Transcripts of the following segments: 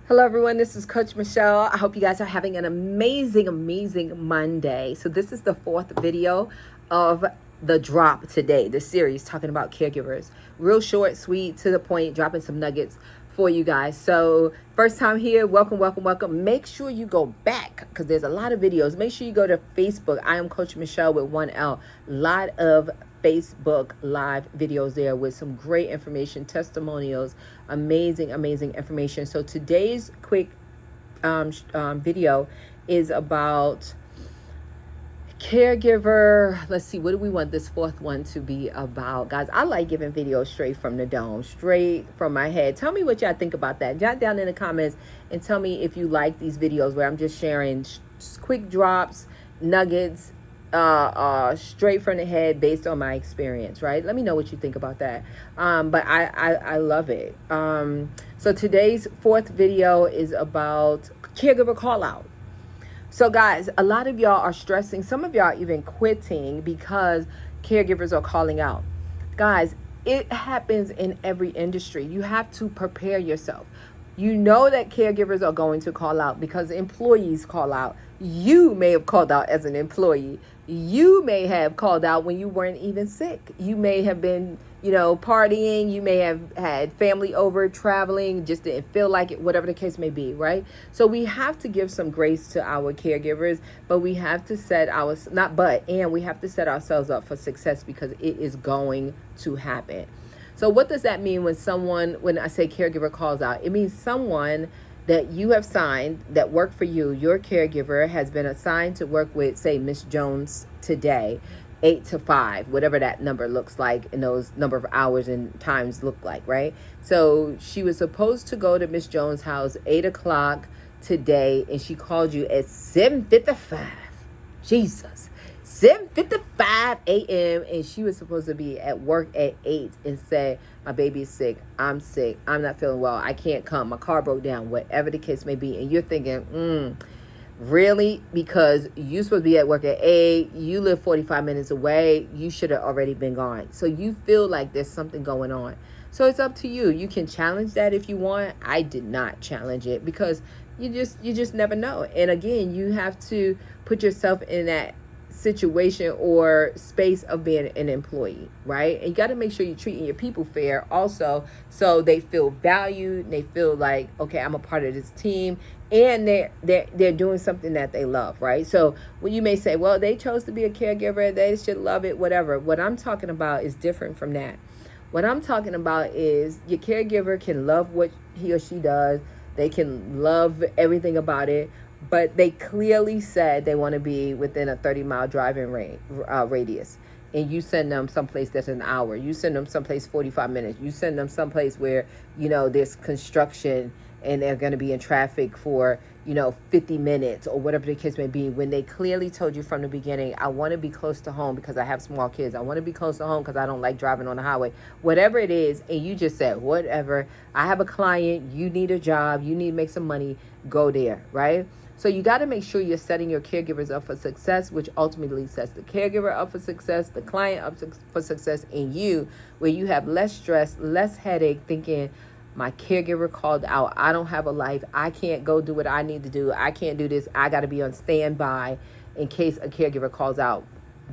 Hello, everyone. This is Coach Michelle. I hope you guys are having an amazing Monday. So this is the fourth video of the drop today, the series talking about caregivers. Real short, sweet, to the point, dropping some nuggets for you guys. So first time here, welcome. Make sure you go back because there's a lot of videos. Make sure you go to Facebook. I am Coach Michelle with 1L. Lot of Facebook live videos there with some great information, testimonials, amazing information. So today's quick video is about caregiver. Let's see, what do we want this fourth one to be about? Guys, I like giving videos straight from the dome, straight from my head. Tell me what y'all think about that. Jot down in the comments and tell me if you like these videos where I'm just sharing quick drops, nuggets, straight from the head based on my experience, right? Let me know what you think about that. But I love it. So today's fourth video is about caregiver call out. So guys, a lot of y'all are stressing. Some of y'all even quitting because caregivers are calling out. Guys, it happens in every industry. You have to prepare yourself. You know that caregivers are going to call out because employees call out. You may have called out as an employee. You may have called out when you weren't even sick. You may have been, partying. You may have had family over, traveling, just didn't feel like it, whatever the case may be, right? So we have to give some grace to our caregivers, but we have to set we have to set ourselves up for success because it is going to happen. So what does that mean when I say caregiver calls out? It means someone that you have signed that work for you, your caregiver has been assigned to work with, say, Miss Jones today, 8 to 5, whatever that number looks like and those number of hours and times look like, right? So she was supposed to go to Miss Jones' house 8 o'clock today, and she called you at 7:55. Jesus. 7:55 a.m. and she was supposed to be at work at 8 and say, my baby is sick, I'm not feeling well, I can't come, my car broke down, whatever the case may be. And you're thinking, really? Because you're supposed to be at work at 8, you live 45 minutes away, you should have already been gone. So you feel like there's something going on. So it's up to you. You can challenge that if you want. I did not challenge it because you just never know. And again, you have to put yourself in that situation or space of being an employee, right? And you got to make sure you're treating your people fair also, so they feel valued, they feel like, okay, I'm a part of this team, and they're doing something that they love, right? So when you may say, well, they chose to be a caregiver, they should love it, whatever. What I'm talking about is different from that. What I'm talking about is your caregiver can love what he or she does, they can love everything about it, but they clearly said they want to be within a 30-mile driving radius. And you send them someplace that's an hour. You send them someplace 45 minutes. You send them someplace where, there's construction and they're going to be in traffic for, 50 minutes or whatever the case may be, when they clearly told you from the beginning, I want to be close to home because I have small kids. I want to be close to home because I don't like driving on the highway. Whatever it is, and you just said, whatever, I have a client, you need a job, you need to make some money, go there, right? So you got to make sure you're setting your caregivers up for success, which ultimately sets the caregiver up for success, the client up for success, and you, where you have less stress, less headache, thinking, my caregiver called out, I don't have a life, I can't go do what I need to do, I can't do this, I got to be on standby in case a caregiver calls out.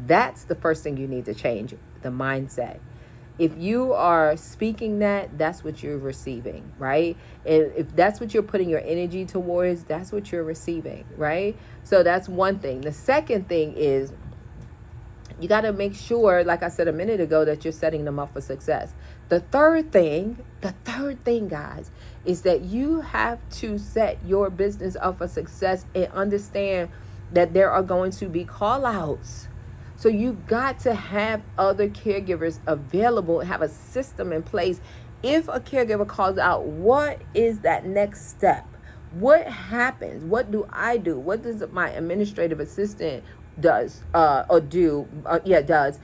That's the first thing you need to change, the mindset. If you are speaking that, that's what you're receiving, right? And if that's what you're putting your energy towards, that's what you're receiving, right? So that's one thing. The second thing is you got to make sure, like I said a minute ago, that you're setting them up for success. The third thing, guys, is that you have to set your business up for success and understand that there are going to be call outs. So you got to have other caregivers available, have a system in place. If a caregiver calls out, what is that next step? What happens? What do I do? What does my administrative assistant does? What does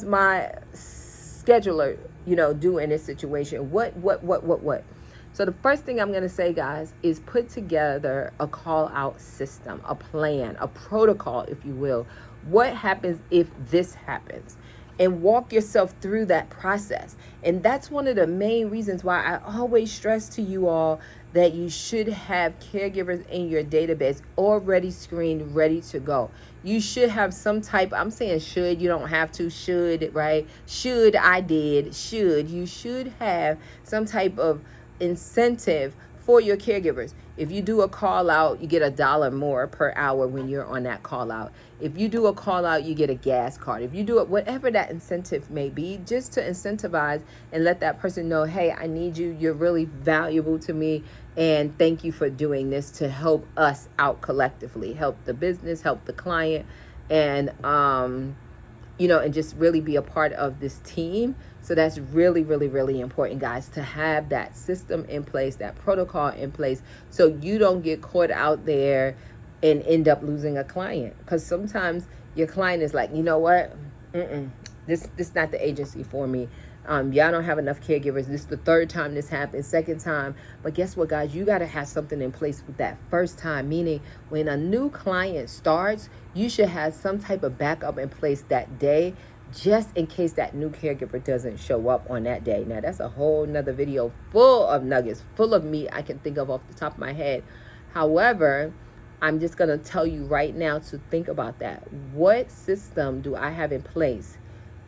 my scheduler, do in this situation? What? So the first thing I'm going to say, guys, is put together a call out system, a plan, a protocol, if you will. What happens if this happens? and walk yourself through that process. And that's one of the main reasons why I always stress to you all that you should have caregivers in your database already screened, ready to go. You should have some type, I'm saying should, you don't have to, should, right? Should, I did, should. You should have some type of incentive for your caregivers. If you do a call out, you get $1 more per hour when you're on that call out. If you do a call out, you get a gas card. If you do it, whatever that incentive may be, just to incentivize and let that person know, hey, I need you. You're really valuable to me. And thank you for doing this to help us out collectively, help the business, help the client, and, and just really be a part of this team. So that's really, really, really important, guys, to have that system in place, that protocol in place, so you don't get caught out there and end up losing a client. Because sometimes your client is like, you know what? This not the agency for me. Y'all don't have enough caregivers. This is the third time this happened, second time. But guess what, guys? You got to have something in place with that first time, meaning when a new client starts, you should have some type of backup in place that day, just in case that new caregiver doesn't show up on that day. Now, that's a whole nother video full of nuggets, full of meat I can think of off the top of my head. However, I'm just going to tell you right now to think about that. What system do I have in place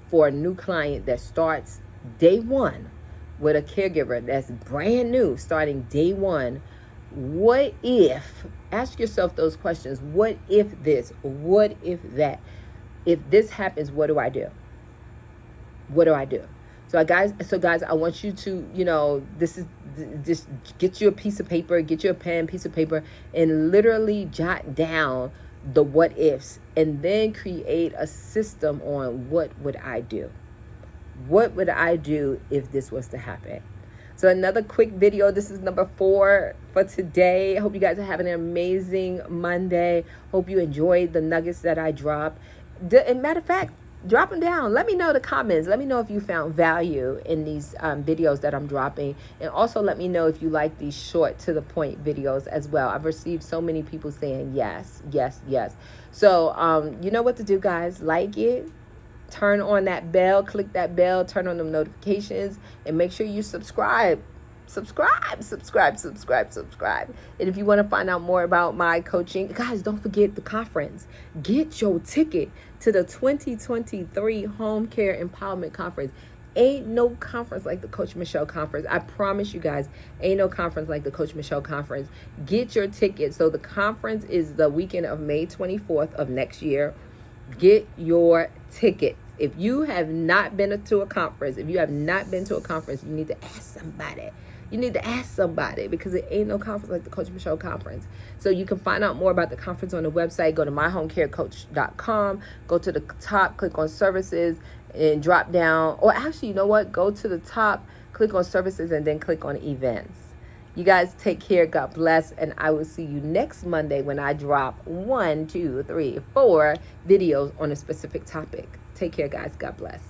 for a new client that starts day one with a caregiver that's brand new, starting day one? What if, ask yourself those questions. What if this? What if that? If this happens, what do I do? What do I do? So guys, I want you to, just get you a piece of paper, get you a pen, piece of paper, and literally jot down the what ifs, and then create a system on what would I do? What would I do if this was to happen? So another quick video. This is number 4 for today. I hope you guys are having an amazing Monday. Hope you enjoyed the nuggets that I dropped. And matter of fact, drop them down. Let me know in the comments. Let me know if you found value in these videos that I'm dropping. And also let me know if you like these short to the point videos as well. I've received so many people saying yes, yes, yes. So you know what to do, guys. Like it. Turn on that bell. Click that bell. Turn on them notifications. And make sure you subscribe. Subscribe. And if you want to find out more about my coaching, guys, don't forget the conference. Get your ticket to the 2023 Home Care Empowerment Conference. Ain't no conference like the Coach Michele Conference. I promise you guys, ain't no conference like the Coach Michele Conference. Get your ticket. So the conference is the weekend of May 24th of next year. Get your ticket. If you have not been to a conference, you need to ask somebody. You need to ask somebody, because it ain't no conference like the Coach Michele Conference. So you can find out more about the conference on the website. Go to myhomecarecoach.com. Go to the top, click on services, and drop down. Or actually, you know what? Go to the top, click on services, and then click on events. You guys take care. God bless. And I will see you next Monday when I drop 1, 2, 3, 4 videos on a specific topic. Take care, guys. God bless.